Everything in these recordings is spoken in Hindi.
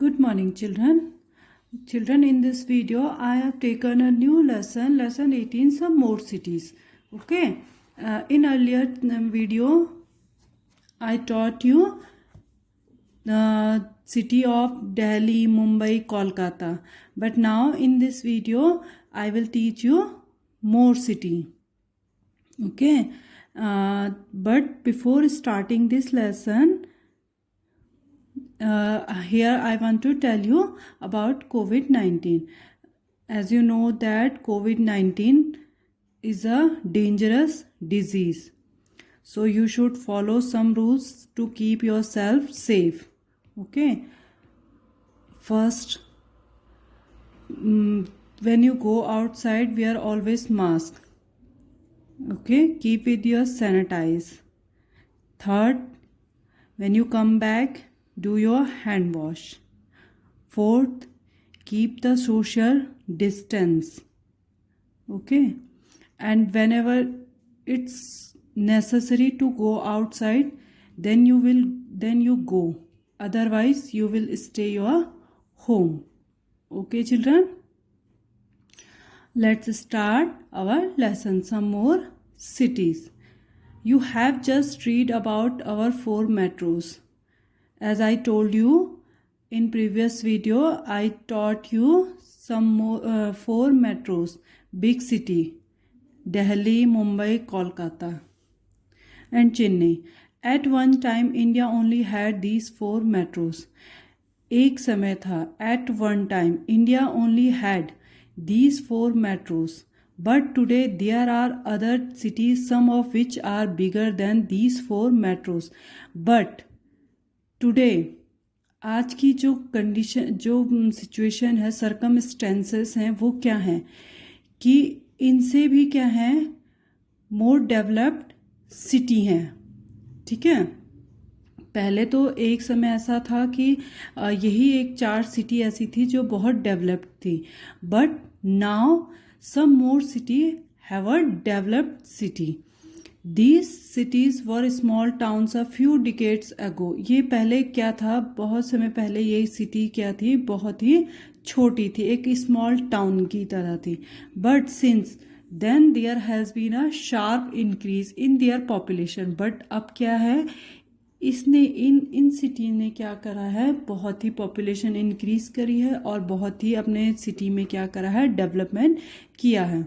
Good morning, children. Children, in this video, I have taken a new lesson 18, some more cities. Okay. In earlier video, I taught you the city of Delhi, Mumbai, Kolkata. But now in this video, I will teach you more city. Okay. But before starting this lesson, here I want to tell you about COVID-19. As you know that COVID-19 is a dangerous disease. So you should follow some rules to keep yourself safe. Okay. First, when you go outside, wear always mask. Okay. Keep with your sanitize. Third, when you come back, do your hand wash. Fourth, keep the social distance. Okay. And whenever it's necessary to go outside, then you go. Otherwise, you will stay your home. Okay, children? Let's start our lesson. Some more cities. You have just read about our 4 metros. As I told you in previous video, I taught you some more 4 metros, big city, Delhi, Mumbai, Kolkata and Chennai. At one time, India only had these 4 metros. एक समय था, at one time, India only had these 4 metros. But today there are other cities, some of which are bigger than these 4 metros. But today आज की जो कंडीशन, जो सिचुएशन है, सर्कमस्टेंसेस हैं, वो क्या हैं कि इनसे भी क्या है, मोर डेवलप्ड सिटी हैं. ठीक है. पहले तो एक समय ऐसा था कि यही एक 4 सिटी ऐसी थी जो बहुत डेवलप्ड थी. But now some more city have a developed city. These cities were small towns a few decades ago. ये पहले क्या था, बहुत समय पहले ये सिटी क्या थी, बहुत ही छोटी थी, एक स्मॉल टाउन की तरह थी. But since then there has been a sharp increase in their population. But अब क्या है, इसने इन सिटी ने क्या करा है, बहुत ही पॉपुलेशन इंक्रीज करी है और बहुत ही अपने सिटी में क्या करा है, डेवलपमेंट किया है.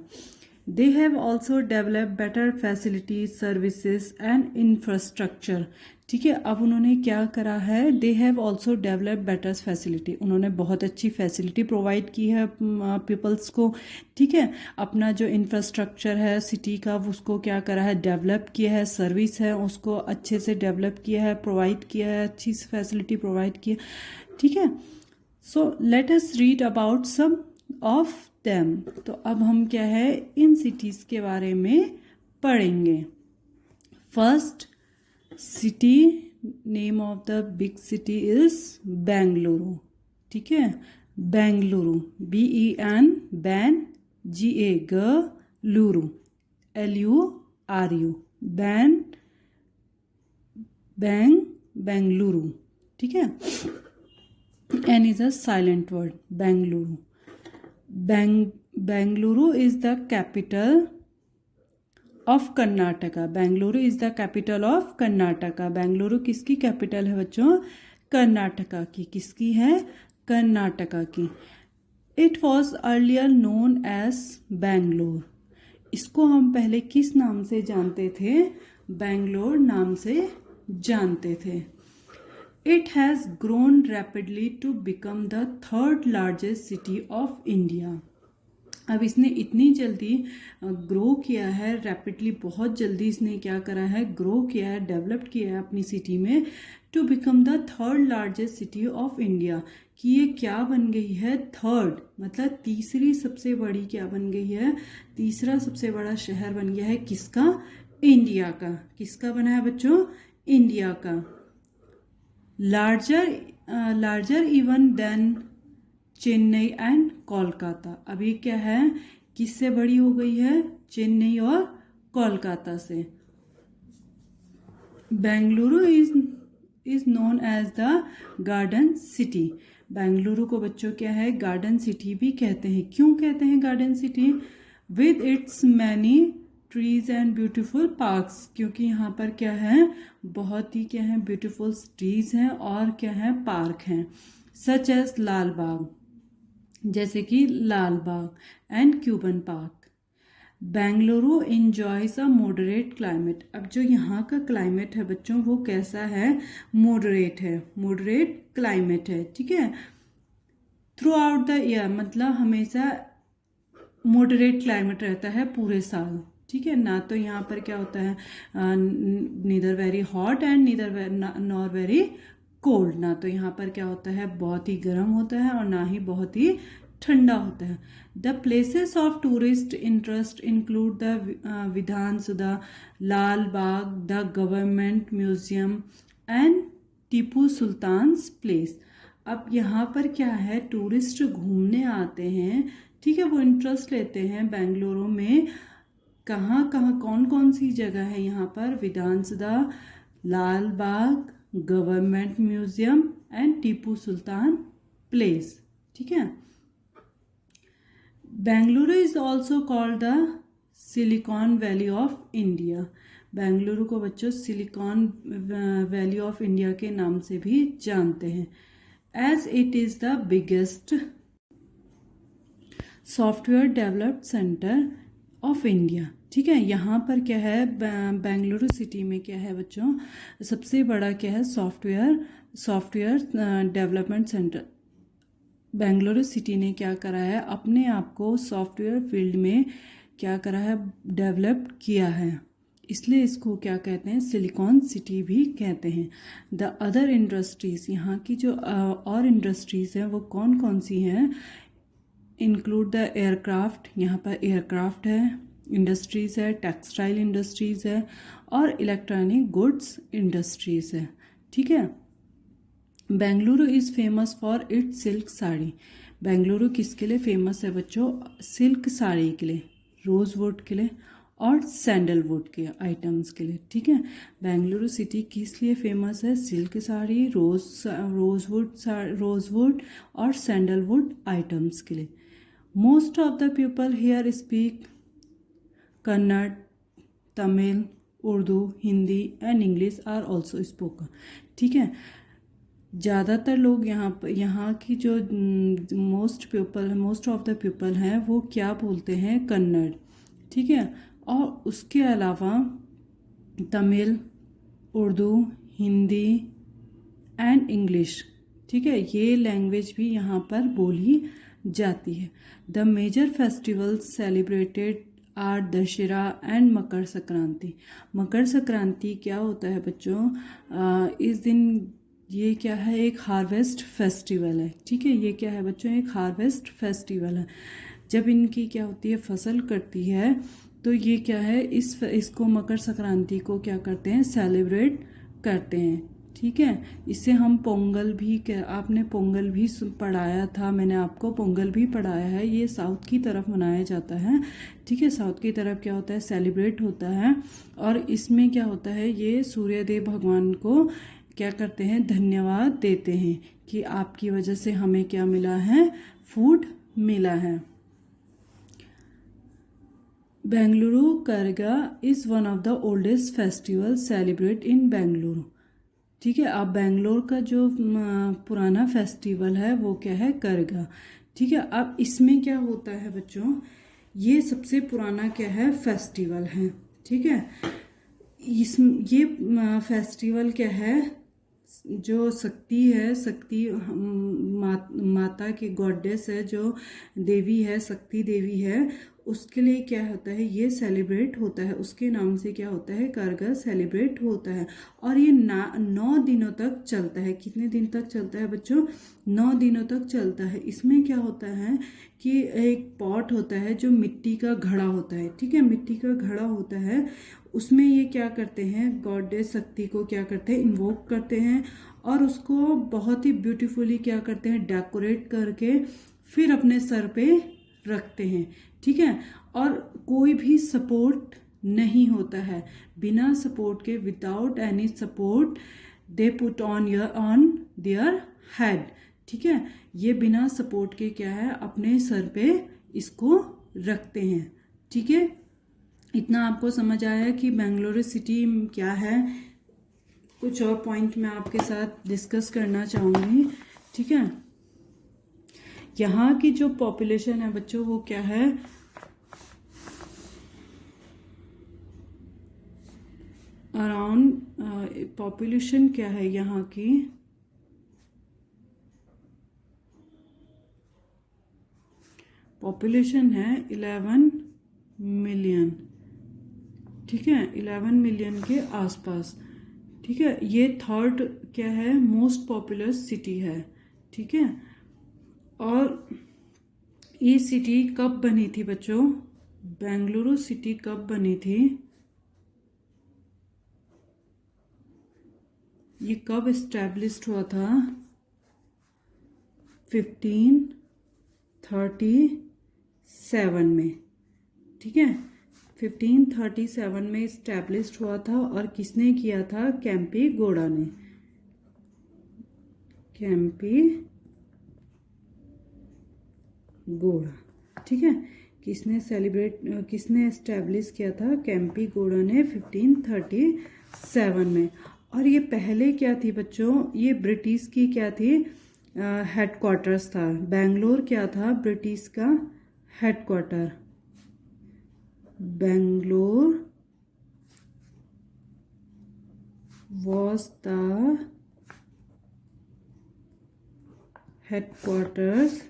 They have also developed better facilities, services and infrastructure. ठीक है. अब उन्होंने क्या करा है, they have also developed better facility. उन्होंने बहुत अच्छी फैसिलिटी प्रोवाइड की है पीपल्स को. ठीक है. अपना जो इंफ्रास्ट्रक्चर है सिटी का, उसको क्या करा है, डेवलप किया है. सर्विस है उसको अच्छे से डेवलप किया है, प्रोवाइड किया है, अच्छी फैसिलिटी प्रोवाइड की है. ठीक है. So let us read about some of them. तो अब हम क्या है, इन सिटीज़ के बारे में पढ़ेंगे. First city, name of the big city is Bengaluru. ठीक है. बेंगलुरु, BEN, बैन, GA, ग, लुरु, LURU, बैन, बेंगलुरु. ठीक है. N is a silent word. Bengaluru. Bangalore is the capital of Karnataka. Bangalore is the capital of Karnataka. Bangalore किसकी कैपिटल है बच्चों, कर्नाटका की. किसकी है, कर्नाटका की. It was earlier known as Bangalore. इसको हम पहले किस नाम से जानते थे, बैंगलोर नाम से जानते थे. It has grown rapidly to become the 3rd largest city of India. अब इसने इतनी जल्दी ग्रो किया है, रैपिडली बहुत जल्दी इसने क्या करा है, ग्रो किया है, डेवलप किया है अपनी सिटी में, to become the 3rd largest city of India. कि ये क्या बन गई है, 3rd मतलब तीसरी सबसे बड़ी क्या बन गई है, तीसरा सबसे बड़ा शहर बन गया है. किसका, इंडिया का. किसका बना है बच्चों, इंडिया का. Larger even than Chennai and Kolkata. अभी क्या है, किससे बड़ी हो गई है, चेन्नई और कोलकाता से. Bengaluru is is known as the garden city. Bengaluru को बच्चों क्या है, गार्डन सिटी भी कहते हैं। क्यों कहते हैं garden city? With its many trees and beautiful parks, क्योंकि यहाँ पर क्या है, बहुत ही क्या है, ब्यूटीफुल ट्रीज हैं और क्या है, पार्क हैं। सच एज लाल बाग, जैसे कि Lal Bagh and Cubbon Park. Bengaluru enjoys a moderate climate. अब जो यहाँ का क्लाइमेट है बच्चों वो कैसा है, मॉडरेट है, मॉडरेट क्लाइमेट है, ठीक है। थ्रू आउट द ईयर, मतलब हमेशा मॉडरेट क्लाइमेट रहता है पूरे साल, ठीक है ना। तो यहाँ पर क्या होता है, neither very hot and neither nor very cold. ना तो यहाँ पर क्या होता है, बहुत ही गर्म होता है और ना ही बहुत ही ठंडा होता है। The places of tourist interest include the Vidhana Soudha, Lal Bagh, the government museum and Tipu Sultan's place. अब यहाँ पर क्या है, टूरिस्ट घूमने आते हैं, ठीक है, वो इंटरेस्ट लेते हैं बेंगलुरु में। कहाँ कहाँ कौन कौन सी जगह है यहाँ पर, Vidhana Soudha, Lal Bagh, government museum and Tipu Sultan place, ठीक है। Bengaluru is also called the Silicon Valley of India. Bengaluru को बच्चों सिलिकॉन वैली ऑफ इंडिया के नाम से भी जानते हैं, as it is the biggest software developed centre of India, ठीक है। यहाँ पर क्या है, बेंगलुरु सिटी में क्या है बच्चों, सबसे बड़ा क्या है, software development centre. Bengaluru city ने क्या करा है, अपने आप को सॉफ्टवेयर फील्ड में क्या करा है, डेवलप किया है, इसलिए इसको क्या कहते हैं, सिलिकॉन सिटी भी कहते हैं। द अदर इंडस्ट्रीज, यहाँ की जो और इंडस्ट्रीज हैं वो कौन कौन सी हैं, इंक्लूड द एयरक्राफ्ट, यहाँ पर एयरक्राफ्ट है, इंडस्ट्रीज़ है, टेक्सटाइल इंडस्ट्रीज़ है और इलेक्ट्रॉनिक गुड्स इंडस्ट्रीज़ है, ठीक है। Bengaluru is famous for its silk sari. Bengaluru किसके लिए फेमस है बच्चों, सिल्क साड़ी के लिए, रोज़वुड के लिए और सैंडलवुड के आइटम्स के लिए, ठीक है। बेंगलुरु सिटी किस लिए फेमस है, सिल्क साड़ी, रोज़वुड और सैंडलवुड आइटम्स के लिए। Most of the people here speak Kannada, Tamil, Urdu, Hindi and English are also spoken, ठीक है। ज़्यादातर लोग यहाँ की जो मोस्ट ऑफ द पीपल हैं वो क्या बोलते हैं, कन्नड़, ठीक है। और उसके अलावा तमिल, उर्दू, हिंदी एंड इंग्लिश, ठीक है, ये लैंग्वेज भी यहाँ पर बोली जाती है। The major festivals celebrated are Dussehra and Makar Sankranti. Makar Sankranti क्या होता है बच्चों, इस दिन ये क्या है, एक हार्वेस्ट फेस्टिवल है, ठीक है। ये क्या है बच्चों, एक हार्वेस्ट फेस्टिवल है। जब इनकी क्या होती है, फसल कटती है, तो ये क्या है, इसको मकर संक्रांति को क्या करते हैं, सेलिब्रेट करते हैं, ठीक है। इसे हम पोंगल भी आपने पोंगल भी पढ़ाया था, मैंने आपको पोंगल भी पढ़ाया है। ये साउथ की तरफ मनाया जाता है, ठीक है। साउथ की तरफ क्या होता है, सेलिब्रेट होता है और इसमें क्या होता है, ये सूर्यदेव भगवान को क्या करते हैं, धन्यवाद देते हैं कि आपकी वजह से हमें क्या मिला है, फूड मिला है। बेंगलुरु करगा is one of the oldest festival celebrate in Bengaluru, ठीक है। अब बेंगलोर का जो पुराना फेस्टिवल है वो क्या है, करगा, ठीक है। अब इसमें क्या होता है बच्चों, ये सबसे पुराना क्या है, फेस्टिवल है, ठीक है। ये फेस्टिवल क्या है, जो शक्ति है, शक्ति माता की गॉडेस है, जो देवी है, शक्ति देवी है, उसके लिए क्या होता है, ये सेलिब्रेट होता है, उसके नाम से क्या होता है, करगा सेलिब्रेट होता है। और ये 9 दिनों तक चलता है। कितने दिन तक चलता है बच्चों, 9 दिनों तक चलता है। इसमें क्या होता है कि एक पॉट होता है जो मिट्टी का घड़ा होता है, ठीक है, मिट्टी का घड़ा होता है, उसमें ये क्या करते हैं, गॉडेस शक्ति को क्या करते हैं, इन्वोक करते हैं और उसको बहुत ही ब्यूटीफुली क्या करते हैं, डेकोरेट करके फिर अपने सर पे रखते हैं, ठीक है। और कोई भी सपोर्ट नहीं होता है, बिना सपोर्ट के, without any support they put on their head. ठीक है, ये बिना सपोर्ट के क्या है अपने सर पे इसको रखते हैं। ठीक है, इतना आपको समझ आया कि बेंगलुरु सिटी क्या है। कुछ और पॉइंट मैं आपके साथ डिस्कस करना चाहूँगी। ठीक है, यहाँ की जो पॉपुलेशन है बच्चों वो क्या है, अराउंड पॉपुलेशन क्या है यहाँ की, पॉपुलेशन है 11 मिलियन। ठीक है, 11 मिलियन के आसपास। ठीक है, ये थर्ड क्या है मोस्ट पॉपुलर सिटी है। ठीक है, और ये सिटी कब बनी थी बच्चों, बेंगलुरु सिटी कब बनी थी, ये कब इस्टेब्लिश्ड हुआ था, 1537 में। ठीक है, 1537 में इस्टेब्लिश्ड हुआ था और किसने किया था, कैंपी गोड़ा ने। कैंपी गोड़ा। ठीक है, किसने एस्टेब्लिश किया था, कैंपी गोड़ा ने 1537 में। और ये पहले क्या थी बच्चों, ये ब्रिटिश की क्या थी, हेडक्वार्टर्स था। बेंगलोर क्या था ब्रिटिश का headquarter, Bangalore was the headquarters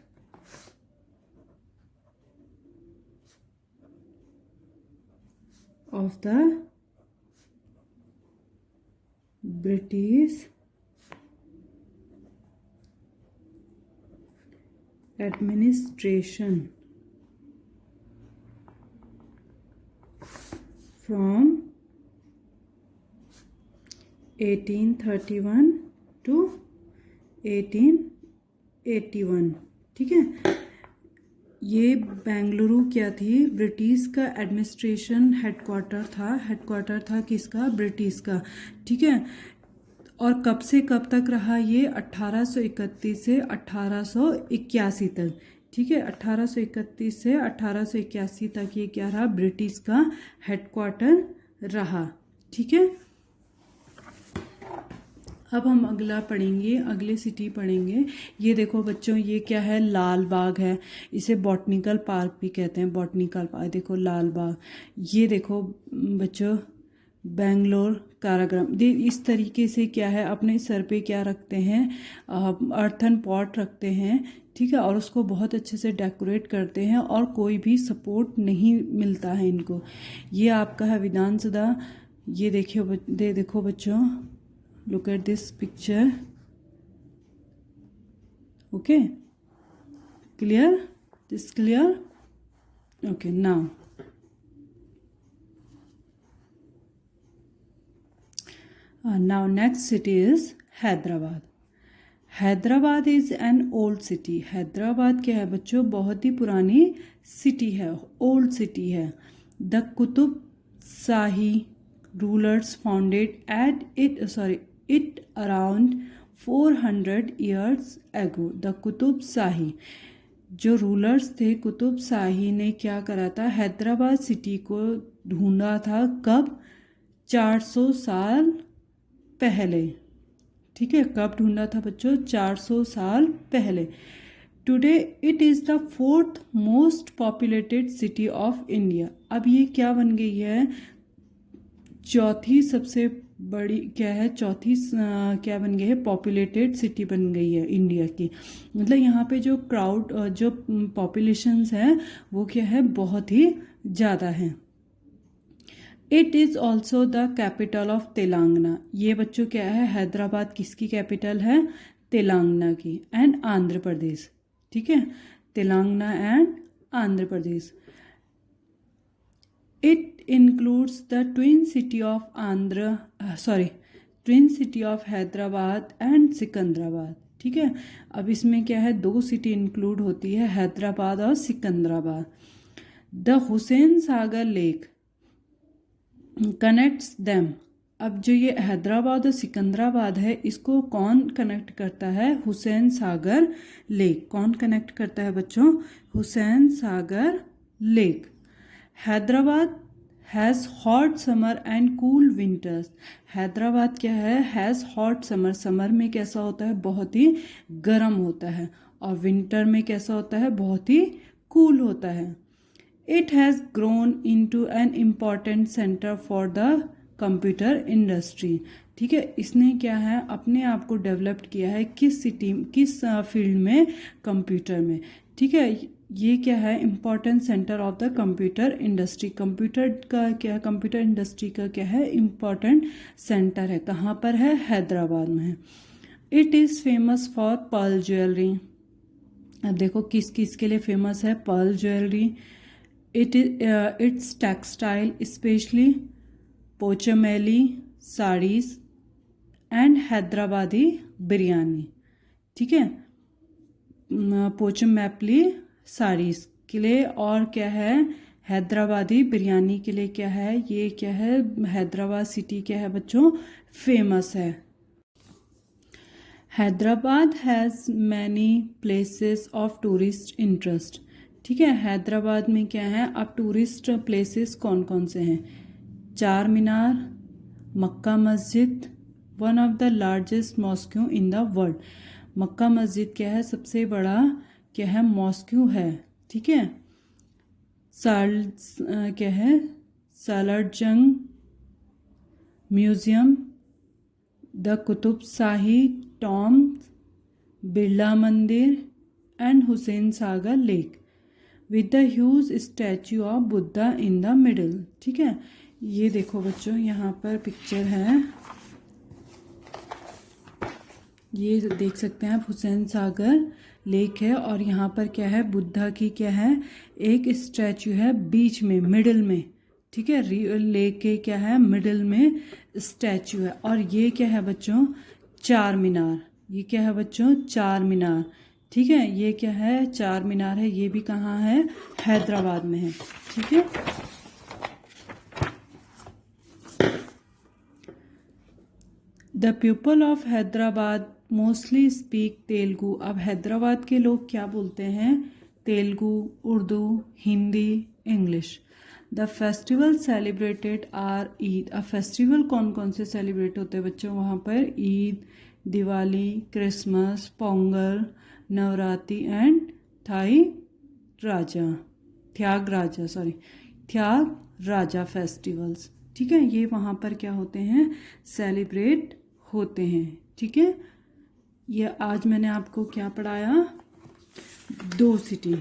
of the British administration from 1831 to 1881। ठीक है, ये बेंगलुरु क्या थी, ब्रिटिश का एडमिनिस्ट्रेशन हेडक्वार्टर था किसका, ब्रिटिश का। ठीक है, और कब से कब तक रहा ये, 1831 से 1881 तक। ठीक है, 1831 से 1881 तक ये क्या रहा, ब्रिटिश का हेडक्वार्टर रहा। ठीक है, अब हम अगला पढ़ेंगे, अगले सिटी पढ़ेंगे। ये देखो बच्चों, ये क्या है, लाल बाग है, इसे बॉटनिकल पार्क भी कहते हैं, बॉटनिकल पार्क। देखो लाल बाग, ये देखो बच्चों बेंगलोर कारागृह। इस तरीके से क्या है अपने सर पे क्या रखते हैं, अर्थन पॉट रखते हैं। ठीक है, और उसको बहुत अच्छे से डेकोरेट करते हैं और कोई भी सपोर्ट नहीं मिलता है इनको। ये आपका है विधानसभा। ये देखो बच्चों, look at this picture. Okay, clear, this clear? Okay, now next city is Hyderabad. Hyderabad is an old city. Hyderabad क्या है बच्चों, बहुत ही पुरानी सिटी है, ओल्ड सिटी है। The Qutub Shahi rulers founded it around 400 years ago। The Qutub Shahi, जो रूलर्स थे कुतुब शाही ने क्या करा था, हैदराबाद सिटी को ढूंढा था कब, 400 साल पहले। ठीक है, कब ढूंढा था बच्चों, 400 साल पहले। Today it is the 4th most populated city of India. अब ये क्या बन गई है, चौथी सबसे बड़ी क्या है, चौथी क्या बन गई है, पॉपुलेटेड सिटी बन गई है इंडिया की। मतलब यहाँ पे जो क्राउड जो पॉपुलेशंस है वो क्या है, बहुत ही ज़्यादा है। It is also the capital of Telangana. ये बच्चों क्या है, हैदराबाद किसकी कैपिटल है, तेलंगाना की, एंड आंध्र प्रदेश। ठीक है, Telangana and Andhra Pradesh. It includes the twin city of Hyderabad and Secunderabad. ठीक है, अब इसमें क्या है, दो सिटी इंक्लूड होती है, हैदराबाद और Secunderabad. The Hussain Sagar lake connects them अब जो ये हैदराबाद और सिकंदराबाद है, इसको कौन कनेक्ट करता है? हुसैन सागर लेक। कौन कनेक्ट करता है बच्चों? Hussain Sagar lake. Hyderabad has hot summer and cool winters. Hyderabad क्या है? Has hot summer. समर में कैसा होता है? बहुत ही गर्म होता है। और विंटर में कैसा होता है? बहुत ही कूल होता है। It has grown into an important centre for the computer industry. ठीक है, इसने क्या है? अपने आप को डेवलप किया है किस सिटी, किस फील्ड में? कंप्यूटर में। ठीक है, ये क्या है? Important centre of the computer industry. Computer का क्या? कंप्यूटर इंडस्ट्री का क्या है? इम्पॉर्टेंट सेंटर है। कहाँ पर है? हैदराबाद में है। It is famous for pearl jewellery. अब देखो किस किस के लिए फेमस है pearl jewellery. Its textile specially Pochampally saris and Hyderabadi biryani. ठीक है, पोचमैपली साड़ीज के लिए और क्या है? हैदराबादी बिरयानी के लिए क्या है? ये क्या है? हैदराबाद सिटी क्या है बच्चों? फेमस है। Hyderabad has many places of tourist interest. ठीक है, हैदराबाद में क्या है? अब टूरिस्ट प्लेसेस कौन कौन से हैं? चार Minar, Mecca Masjid, one of the largest mosque in the world. Mecca Masjid क्या है? सबसे बड़ा क्या है? मॉस्क्यू है। ठीक है, क्या है? Salar Jung museum, the Qutub Shahi tomb, Birla Mandir and Hussain Sagar lake with the huge statue of Buddha in the middle. ठीक है, ये देखो बच्चों, यहाँ पर पिक्चर है, ये देख सकते हैं आप, हुसैन सागर लेक है और यहाँ पर क्या है? बुद्धा की क्या है? एक स्टैचू है बीच में, मिडिल में। ठीक है, लेक के क्या है? मिडिल में स्टैचू है। और ये क्या है बच्चों? चार मीनार। ये क्या है बच्चों? चार मीनार। ठीक है, ये क्या है? चार मीनार है। ये भी कहाँ है? हैदराबाद में है। ठीक है, the people of Hyderabad mostly speak Telugu. अब हैदराबाद के लोग क्या बोलते हैं? Telugu, Urdu, Hindi, English. The festival celebrated are Eid. अब फेस्टिवल कौन कौन से सेलिब्रेट होते हैं बच्चों वहाँ पर? ईद, दिवाली, क्रिसमस, पोंगल, नवरात्रि एंड त्याग राजा फेस्टिवल्स। ठीक है, ये वहाँ पर क्या होते हैं? सेलिब्रेट होते हैं। ठीक है, ये आज मैंने आपको क्या पढ़ाया? दो सिटी,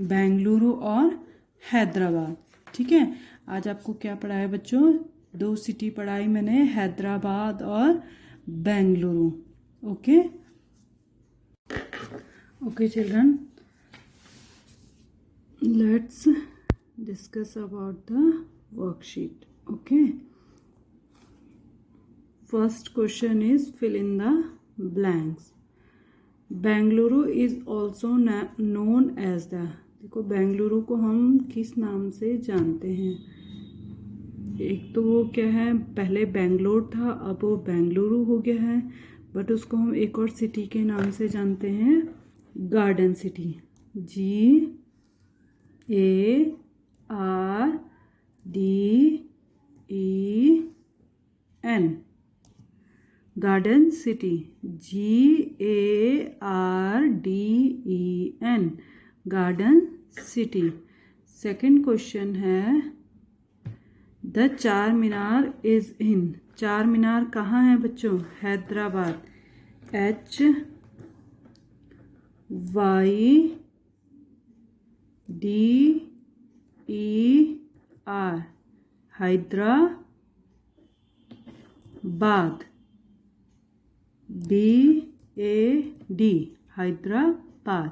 बेंगलुरु और हैदराबाद। ठीक है, आज आपको क्या पढ़ाया बच्चों? दो सिटी पढ़ाई मैंने, हैदराबाद और Bengaluru. Okay okay children, let's discuss about the worksheet. Okay, first question is fill in the blanks. Bengaluru is also known as the, देखो बेंगलुरु को हम किस नाम से जानते हैं? एक तो वो क्या है? पहले बेंगलोर था, अब वो बेंगलुरु हो गया है, बट उसको हम एक और सिटी के नाम से जानते हैं, garden city. GARDEN, garden city. GARDEN, garden city. Second question है, द चार मीनार इज इन। चार मीनार कहाँ है बच्चों? हैदराबाद। HYDER, हैदराबाद। BAD, हैदराबाद।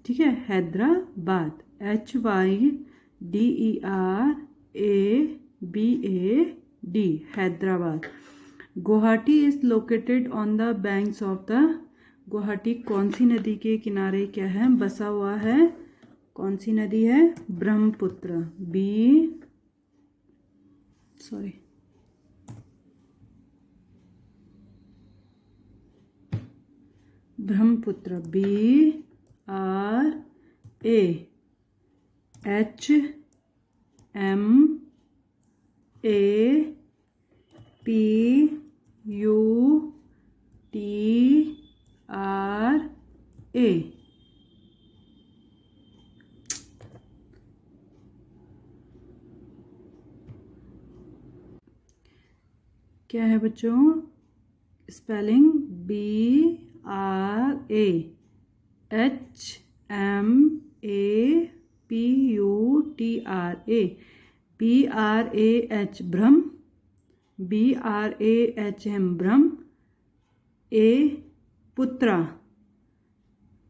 ठीक है, Hyderabad. HYDERABAD, Hyderabad. Guwahati is located on the banks of the, Guwahati कौन सी नदी के किनारे क्या है? बसा हुआ है? कौन सी नदी है? ब्रह्मपुत्र। ब्रह्मपुत्र, BRAHMAPUTRA। क्या है बच्चों spelling? BRAHMAPUTRA। BRAH Brahm, BRAHM Brahm, A Putra,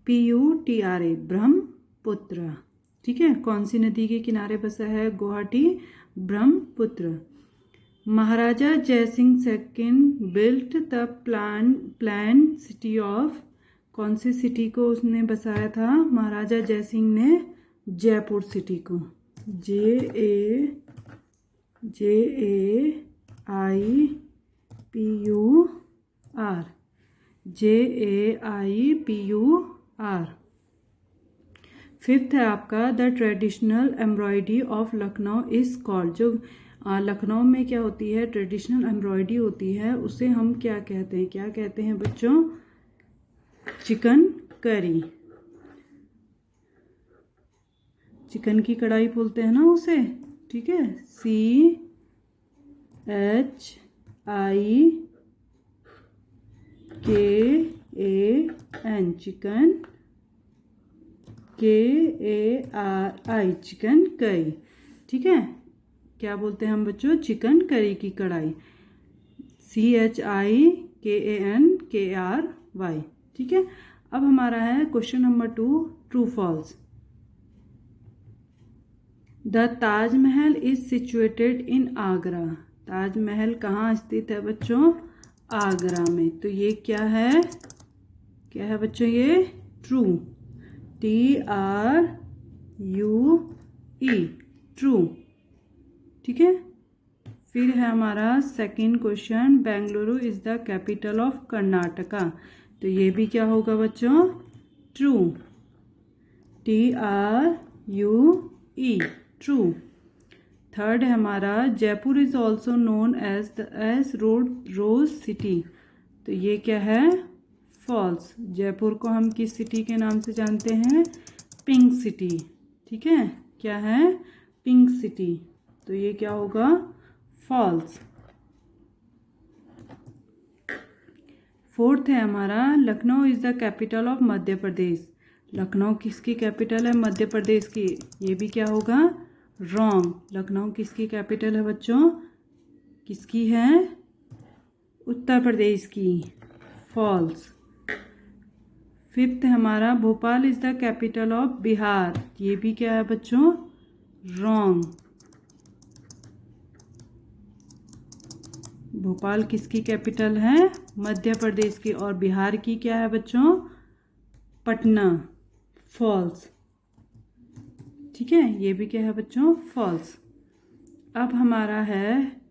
PUTRA Brahmaputra. ठीक है, कौन सी नदी के किनारे बसा है? Guwahati, Brahmaputra. Maharaja Jai Singh second built the plan city of, कौन सी सिटी को उसने बसाया था? महाराजा जयसिंह ने जयपुर सिटी को, JAIPUR। फिफ्थ है आपका the traditional embroidery of Lucknow is called, जो लखनऊ में क्या होती है? ट्रेडिशनल एम्ब्रॉयडरी होती है, उसे हम क्या कहते हैं? क्या कहते हैं बच्चों? चिकन करी, चिकन की कढ़ाई बोलते हैं ना उसे। ठीक है, CHIKAN chicken, KARI chicken curry. ठीक है, क्या बोलते हैं हम बच्चों? चिकन करी की कढ़ाई, CHIKANKARY। ठीक है, अब हमारा है question number 2, true false. The Taj Mahal is situated in Agra, Taj Mahal कहाँ स्थित है बच्चों? आगरा में। तो ये क्या है? क्या है बच्चों? ये ट्रू, TRUE, ट्रू। ठीक है, फिर है हमारा second question, Bengaluru is the capital of Karnataka. तो ये भी क्या होगा बच्चों? True, TRUE, true. थर्ड है हमारा Jaipur is also known as rose city. तो ये क्या है? फॉल्स। जयपुर को हम किस सिटी के नाम से जानते हैं? Pink city. ठीक है, क्या है? Pink city. तो ये क्या होगा? फॉल्स। फोर्थ है हमारा Lucknow is the capital of Madhya Pradesh. Lucknow किसकी कैपिटल है? मध्य प्रदेश की। ये भी क्या होगा? रॉन्ग। लखनऊ किसकी कैपिटल है बच्चों? किसकी है? उत्तर प्रदेश की। फॉल्स। फिफ्थ हमारा Bhopal is the capital of Bihar. ये भी क्या है बच्चों? रॉन्ग। भोपाल किसकी कैपिटल है? मध्य प्रदेश की। और बिहार की क्या है बच्चों? पटना। फॉल्स। ठीक है, ये भी क्या है बच्चों? फॉल्स। अब हमारा है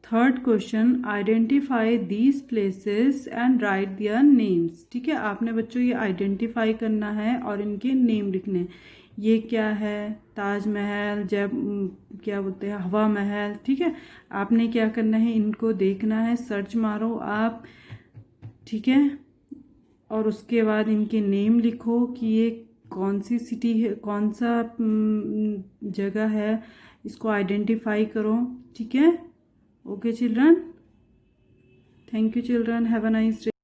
third question, identify these places and right their names. ठीक है, आपने बच्चों ये आइडेंटिफाई करना है और इनके नेम लिखने। ये क्या है? ताजमहल, क्या बोलते हैं, हवा महल। ठीक है, आपने क्या करना है? इनको देखना है, सर्च मारो आप। ठीक है, और उसके बाद इनके नेम लिखो कि ये कौन सी सिटी है, कौन सा जगह है, इसको आइडेंटिफाई करो। ठीक है, okay children, thank you children, have a nice day.